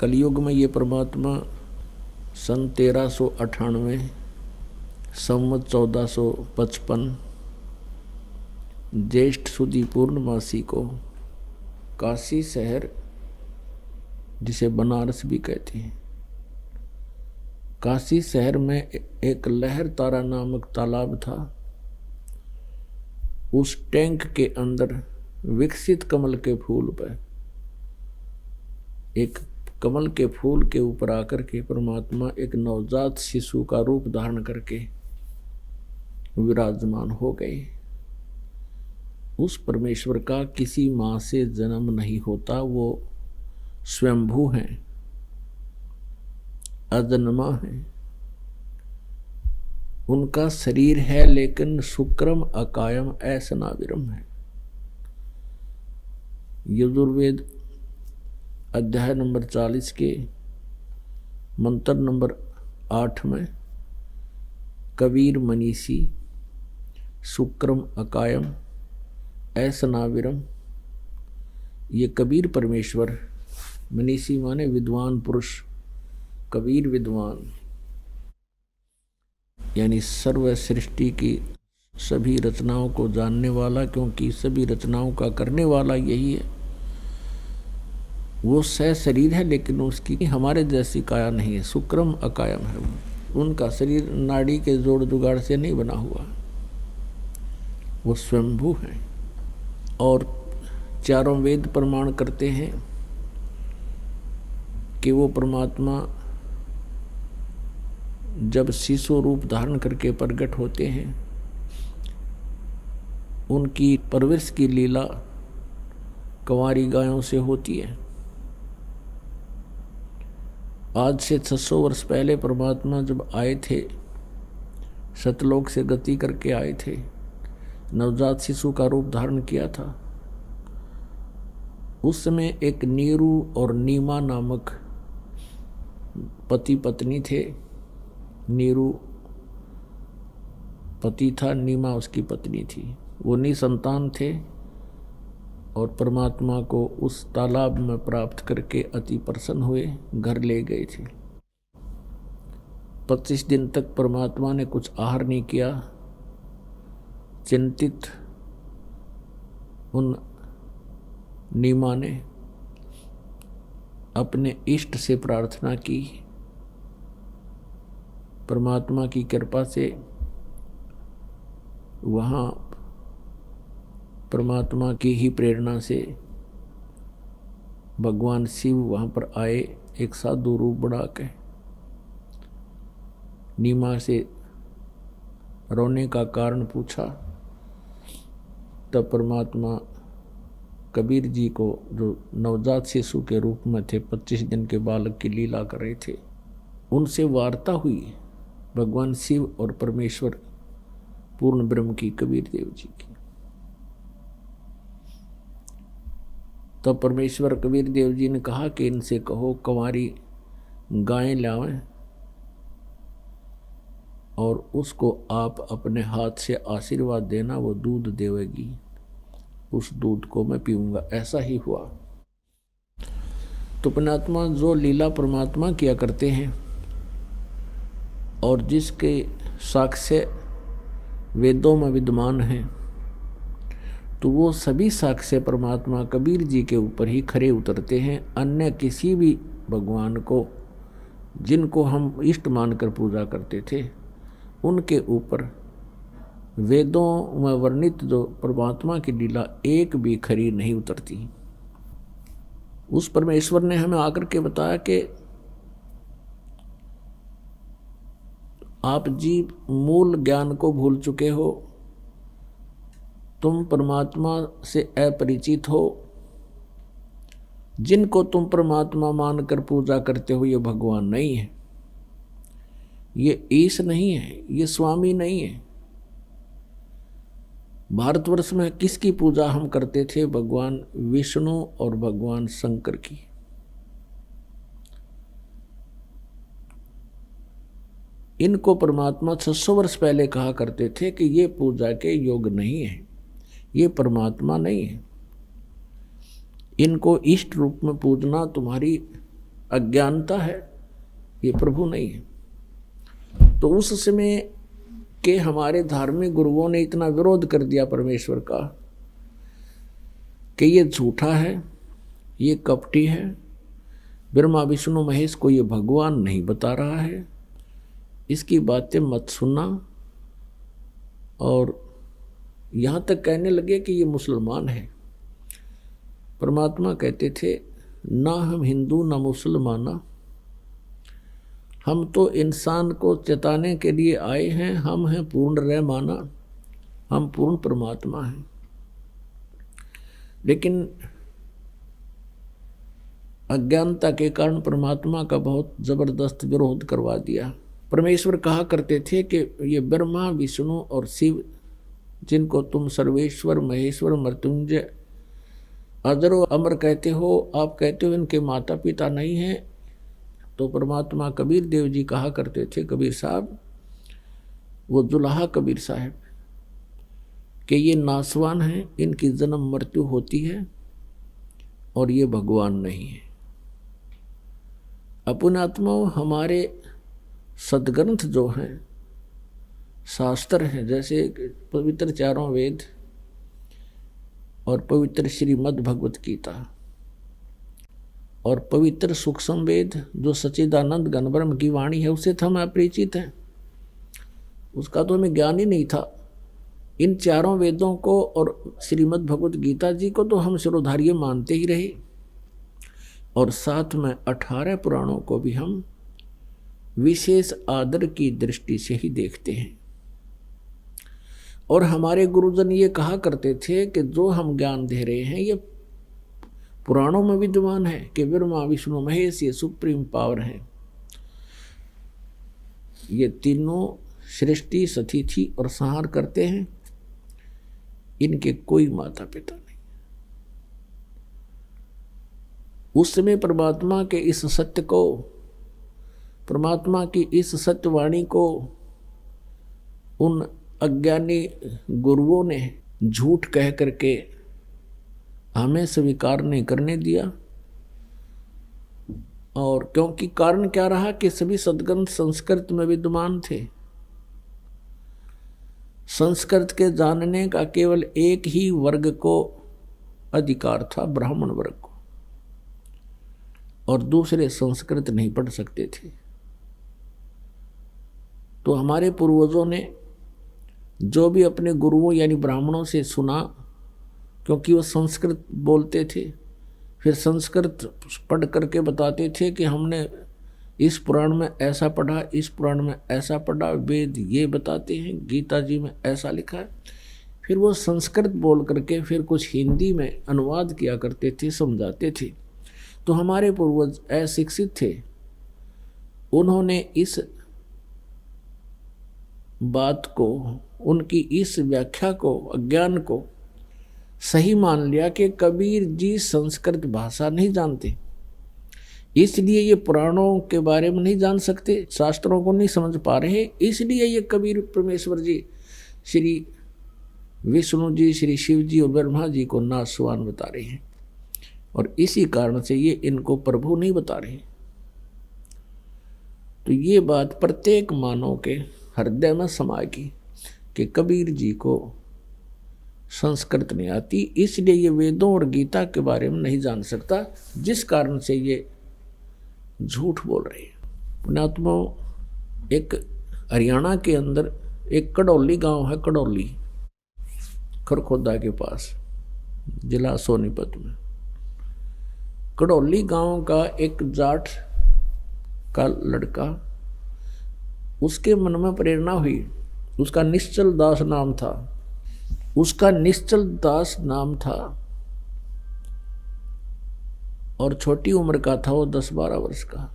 कलयुग में ये परमात्मा सन 1398 संवत 1455 ज्येष्ठ सुदी पूर्णमासी को काशी शहर, जिसे बनारस भी कहते हैं, काशी शहर में एक लहर तारा नामक तालाब था। उस टैंक के अंदर विकसित कमल के फूल पर, एक कमल के फूल के ऊपर आकर के परमात्मा एक नवजात शिशु का रूप धारण करके विराजमान हो गए। उस परमेश्वर का किसी माँ से जन्म नहीं होता, वो स्वयंभू हैं, अजन्मा है। उनका शरीर है लेकिन शुक्रम अकायम ऐसनाविरम है। यजुर्वेद अध्याय नंबर 40 के मंत्र नंबर 8 में कबीर मनीषी शुक्रम अकायम ऐसनाविरम, ये कबीर परमेश्वर, मनीषी माने विद्वान पुरुष, कबीर विद्वान यानी सर्व सृष्टि की सभी रचनाओं को जानने वाला, क्योंकि सभी रचनाओं का करने वाला यही है। वो सह शरीर है लेकिन उसकी हमारे जैसी काया नहीं है, शुक्रम अकायम है। उनका शरीर नाड़ी के जोड़ जुगाड़ से नहीं बना हुआ, वो स्वयंभू है। और चारों वेद प्रमाण करते हैं कि वो परमात्मा जब शिशु रूप धारण करके प्रकट होते हैं, उनकी परवरिश की लीला कंवारी गायों से होती है। आज से 600 वर्ष पहले परमात्मा जब आए थे, सतलोक से गति करके आए थे, नवजात शिशु का रूप धारण किया था। उस समय एक नीरू और नीमा नामक पति पत्नी थे। नीरू पति था, नीमा उसकी पत्नी थी। वो निसंतान थे और परमात्मा को उस तालाब में प्राप्त करके अति प्रसन्न हुए, घर ले गए थे। 25 दिन तक परमात्मा ने कुछ आहार नहीं किया। चिंतित उन नीमा ने अपने इष्ट से प्रार्थना की। परमात्मा की कृपा से वहाँ परमात्मा की ही प्रेरणा से भगवान शिव वहाँ पर आए, एक साधु रूप बना के। नीमा से रोने का कारण पूछा, तब परमात्मा कबीर जी को, जो नवजात शिशु के रूप में थे, 25 दिन के बालक की लीला कर रहे थे, उनसे वार्ता हुई भगवान शिव और परमेश्वर पूर्ण ब्रह्म की, कबीर देव जी की। तब परमेश्वर कबीर देव जी ने कहा कि इनसे कहो कंवारी गायें लावें और उसको आप अपने हाथ से आशीर्वाद देना, वो दूध देवेगी, उस दूध को मैं पीऊंगा। ऐसा ही हुआ। तो पुण्यात्मा जो लीला परमात्मा किया करते हैं और जिसके साक्ष्य वेदों में विद्यमान हैं, तो वो सभी साक्ष्य परमात्मा कबीर जी के ऊपर ही खरे उतरते हैं। अन्य किसी भी भगवान को, जिनको हम इष्ट मानकर पूजा करते थे, उनके ऊपर वेदों में वर्णित जो परमात्मा की लीला एक भी खरी नहीं उतरती। उस परमेश्वर ने हमें आकर के बताया कि आप जी मूल ज्ञान को भूल चुके हो, तुम परमात्मा से अपरिचित हो। जिनको तुम परमात्मा मानकर पूजा करते हो, ये भगवान नहीं है, ये ईश नहीं है, ये स्वामी नहीं है। भारतवर्ष में किसकी पूजा हम करते थे? भगवान विष्णु और भगवान शंकर की। इनको परमात्मा 600 वर्ष पहले कहा करते थे कि ये पूजा के योग नहीं है, ये परमात्मा नहीं है। इनको इष्ट रूप में पूजना तुम्हारी अज्ञानता है, ये प्रभु नहीं है। तो उस समय के हमारे धार्मिक गुरुओं ने इतना विरोध कर दिया परमेश्वर का कि ये झूठा है, ये कपटी है, ब्रह्मा विष्णु महेश को ये भगवान नहीं बता रहा है, इसकी बातें मत सुनना। और यहाँ तक कहने लगे कि ये मुसलमान है। परमात्मा कहते थे, ना हम हिंदू ना मुसलमाना, हम तो इंसान को चेताने के लिए आए हैं, हम हैं पूर्ण रहमाना, हम पूर्ण परमात्मा हैं। लेकिन अज्ञानता के कारण परमात्मा का बहुत जबरदस्त विरोध करवा दिया। परमेश्वर कहा करते थे कि ये ब्रह्मा विष्णु और शिव, जिनको तुम सर्वेश्वर महेश्वर मृत्युंजय अजरो अमर कहते हो, आप कहते हो इनके माता पिता नहीं हैं। तो परमात्मा कबीर देव जी कहा करते थे, कबीर साहब, वो जुलाहा कबीर साहब, कि ये नासवान हैं, इनकी जन्म मृत्यु होती है और ये भगवान नहीं है। अपुणात्माओं, हमारे सदग्रंथ जो हैं, शास्त्र हैं, जैसे पवित्र चारों वेद और पवित्र श्रीमद् भगवत गीता और पवित्र सूक्ष्म वेद जो सच्चिदानंद घन ब्रह्म की वाणी है, उससे तो हम अपरिचित हैं, उसका तो हमें ज्ञान ही नहीं था। इन चारों वेदों को और श्रीमद् भगवत गीता जी को तो हम शिरोधार्य मानते ही रहे, और साथ में 18 पुराणों को भी हम विशेष आदर की दृष्टि से ही देखते हैं। और हमारे गुरुजन ये कहा करते थे कि जो हम ज्ञान दे रहे हैं ये पुराणों में विद्यमान है कि ब्रह्मा विष्णु महेश ये सुप्रीम पावर है, ये तीनों सृष्टि सतिथि और संहार करते हैं, इनके कोई माता पिता नहीं। उस समय परमात्मा के इस सत्य को, परमात्मा की इस सत्यवाणी को उन अज्ञानी गुरुओं ने झूठ कह करके हमें स्वीकार नहीं करने दिया। और क्योंकि कारण क्या रहा कि सभी सद्ग्रंथ संस्कृत में विद्यमान थे। संस्कृत के जानने का केवल एक ही वर्ग को अधिकार था, ब्राह्मण वर्ग को, और दूसरे संस्कृत नहीं पढ़ सकते थे। तो हमारे पूर्वजों ने जो भी अपने गुरुओं यानी ब्राह्मणों से सुना, क्योंकि वो संस्कृत बोलते थे, फिर संस्कृत पढ़ करके बताते थे कि हमने इस पुराण में ऐसा पढ़ा, इस पुराण में ऐसा पढ़ा, वेद ये बताते हैं, गीता जी में ऐसा लिखा है। फिर वो संस्कृत बोल करके फिर कुछ हिंदी में अनुवाद किया करते थे, समझाते थे। तो हमारे पूर्वज अशिक्षित थे, उन्होंने इस बात को, उनकी इस व्याख्या को, अज्ञान को सही मान लिया कि कबीर जी संस्कृत भाषा नहीं जानते, इसलिए ये पुराणों के बारे में नहीं जान सकते, शास्त्रों को नहीं समझ पा रहे, इसलिए ये कबीर परमेश्वर जी, श्री विष्णु जी, श्री शिव जी और ब्रह्मा जी को नासवान बता रहे हैं, और इसी कारण से ये इनको प्रभु नहीं बता रहे। तो ये बात प्रत्येक मानव के हृदय में समाएगी कि कबीर जी को संस्कृत नहीं आती, इसलिए ये वेदों और गीता के बारे में नहीं जान सकता, जिस कारण से ये झूठ बोल रहे हैं। पुण्यात्माओं, एक हरियाणा के अंदर एक कड़ौली गांव है, कड़ौली खरखोदा के पास, जिला सोनीपत में। कड़ौली गांव का एक जाट का लड़का, उसके मन में प्रेरणा हुई, उसका निश्चल दास नाम था, उसका निश्चल दास नाम था, और छोटी उम्र का था वो, 10-12 वर्ष का।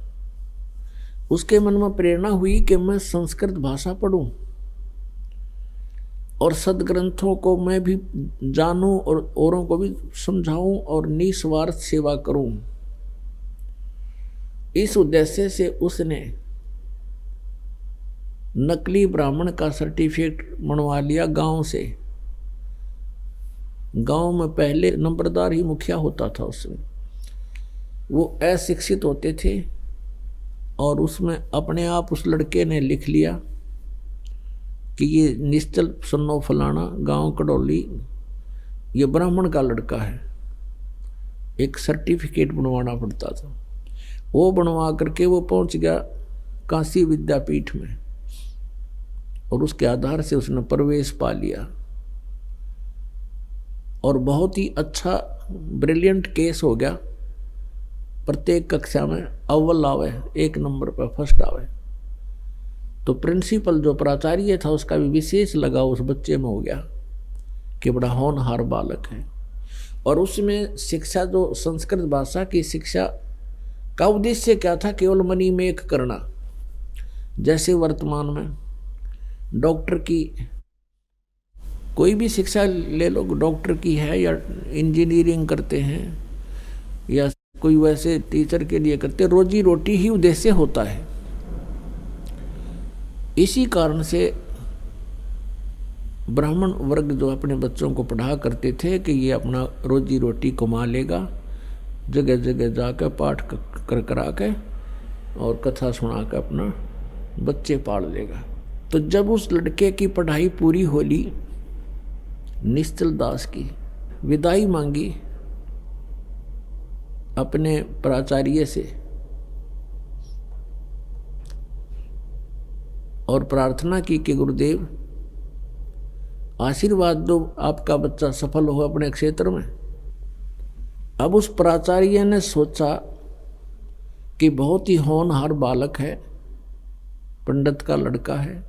उसके मन में प्रेरणा हुई कि मैं संस्कृत भाषा पढ़ूं और सदग्रंथों को मैं भी जानूं और औरों को भी समझाऊं और निस्वार्थ सेवा करूं। इस उद्देश्य से उसने नकली ब्राह्मण का सर्टिफिकेट बनवा लिया गांव से। गांव में पहले नंबरदार ही मुखिया होता था उसमें। वो अशिक्षित होते थे और उसमें अपने आप उस लड़के ने लिख लिया कि ये निश्चल सन्नो फलाना गांव कड़ौली ये ब्राह्मण का लड़का है। एक सर्टिफिकेट बनवाना पड़ता था, वो बनवा करके वो पहुंच गया काशी विद्यापीठ में और उसके आधार से उसने प्रवेश पा लिया और बहुत ही अच्छा ब्रिलियंट केस हो गया। प्रत्येक कक्षा में अव्वल आवे, एक नंबर पर फर्स्ट आवे। तो प्रिंसिपल जो प्राचार्य था उसका भी विशेष लगा उस बच्चे में हो गया कि बड़ा होनहार बालक है। और उसमें शिक्षा जो संस्कृत भाषा की शिक्षा का उद्देश्य क्या था, केवल मनी मेक करना। जैसे वर्तमान में डॉक्टर की कोई भी शिक्षा ले लो, डॉक्टर की है या इंजीनियरिंग करते हैं या कोई वैसे टीचर के लिए करते, रोजी रोटी ही उद्देश्य होता है। इसी कारण से ब्राह्मण वर्ग जो अपने बच्चों को पढ़ा करते थे कि ये अपना रोजी रोटी कमा लेगा, जगह जगह जाकर पाठ कर करा के और कथा सुना कर अपना बच्चे पाल लेगा। तो जब उस लड़के की पढ़ाई पूरी होली, निश्चल दास की विदाई मांगी अपने प्राचार्य से और प्रार्थना की कि गुरुदेव आशीर्वाद दो, आपका बच्चा सफल हो अपने क्षेत्र में। अब उस प्राचार्य ने सोचा कि बहुत ही होनहार बालक है, पंडित का लड़का है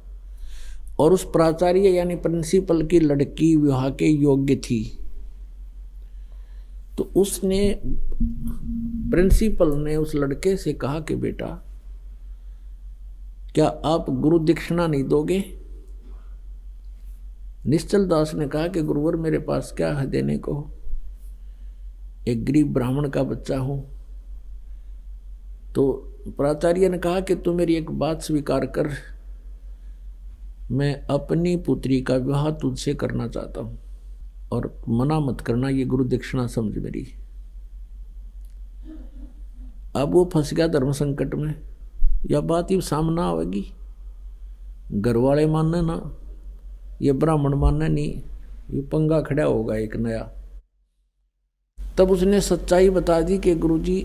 और उस प्राचार्य यानी प्रिंसिपल की लड़की विवाह के योग्य थी। तो उसने प्रिंसिपल ने उस लड़के से कहा कि बेटा क्या आप गुरु दक्षिणा नहीं दोगे? निश्चल दास ने कहा कि गुरुवर मेरे पास क्या है देने को, एक गरीब ब्राह्मण का बच्चा हूं। तो प्राचार्य ने कहा कि तू मेरी एक बात स्वीकार कर, मैं अपनी पुत्री का विवाह तुझसे करना चाहता हूं और मना मत करना, ये गुरु दक्षिणा समझ मेरी। अब वो फंस गया धर्म संकट में, यह बात ही सामना आवेगी, घर वाले मानने ना, ये ब्राह्मण मानने नहीं, ये पंगा खड़ा होगा एक नया। तब उसने सच्चाई बता दी कि गुरुजी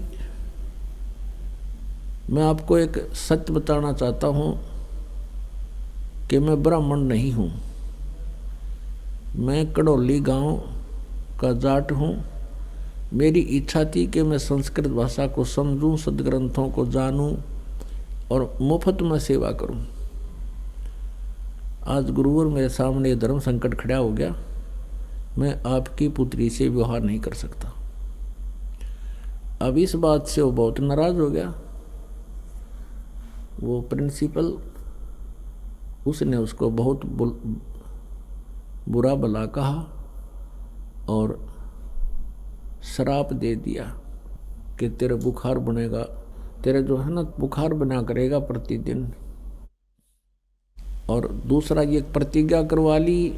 मैं आपको एक सत्य बताना चाहता हूं कि मैं ब्राह्मण नहीं हूं, मैं कड़ौली गांव का जाट हूं। मेरी इच्छा थी कि मैं संस्कृत भाषा को समझूं, सदग्रंथों को जानूं और मुफ्त में सेवा करूं। आज गुरुवर मेरे सामने धर्म संकट खड़ा हो गया, मैं आपकी पुत्री से विवाह नहीं कर सकता। अब इस बात से वो बहुत नाराज हो गया। वो प्रिंसिपल, उसने उसको बहुत बुरा भला कहा और श्राप दे दिया कि तेरा बुखार बनेगा, तेरा जो है ना बुखार बना करेगा प्रतिदिन। और दूसरा ये प्रतिज्ञा करवा ली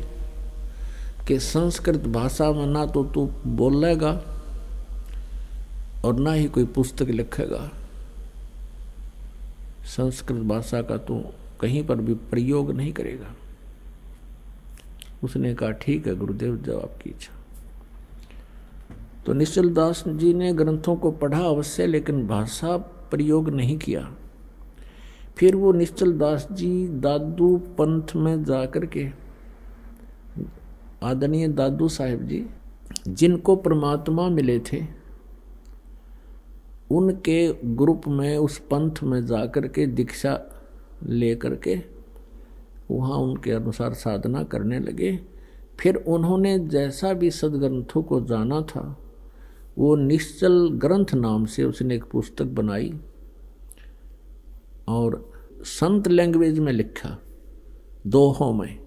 कि संस्कृत भाषा में ना तो तू बोलेगा और ना ही कोई पुस्तक लिखेगा, संस्कृत भाषा का तू कहीं पर भी प्रयोग नहीं करेगा। उसने कहा ठीक है गुरुदेव, जब आपकी इच्छा। तो निश्चल दास जी ने ग्रंथों को पढ़ा अवश्य, लेकिन भाषा प्रयोग नहीं किया। फिर वो निश्चल दास जी दादू पंथ में जाकर के, आदरणीय दादू साहिब जी जिनको परमात्मा मिले थे, उनके ग्रुप में उस पंथ में जाकर के दीक्षा लेकर के वहाँ उनके अनुसार साधना करने लगे। फिर उन्होंने जैसा भी सदग्रंथों को जाना था वो निश्चल ग्रंथ नाम से उसने एक पुस्तक बनाई और संत लैंग्वेज में लिखा, दोहों में।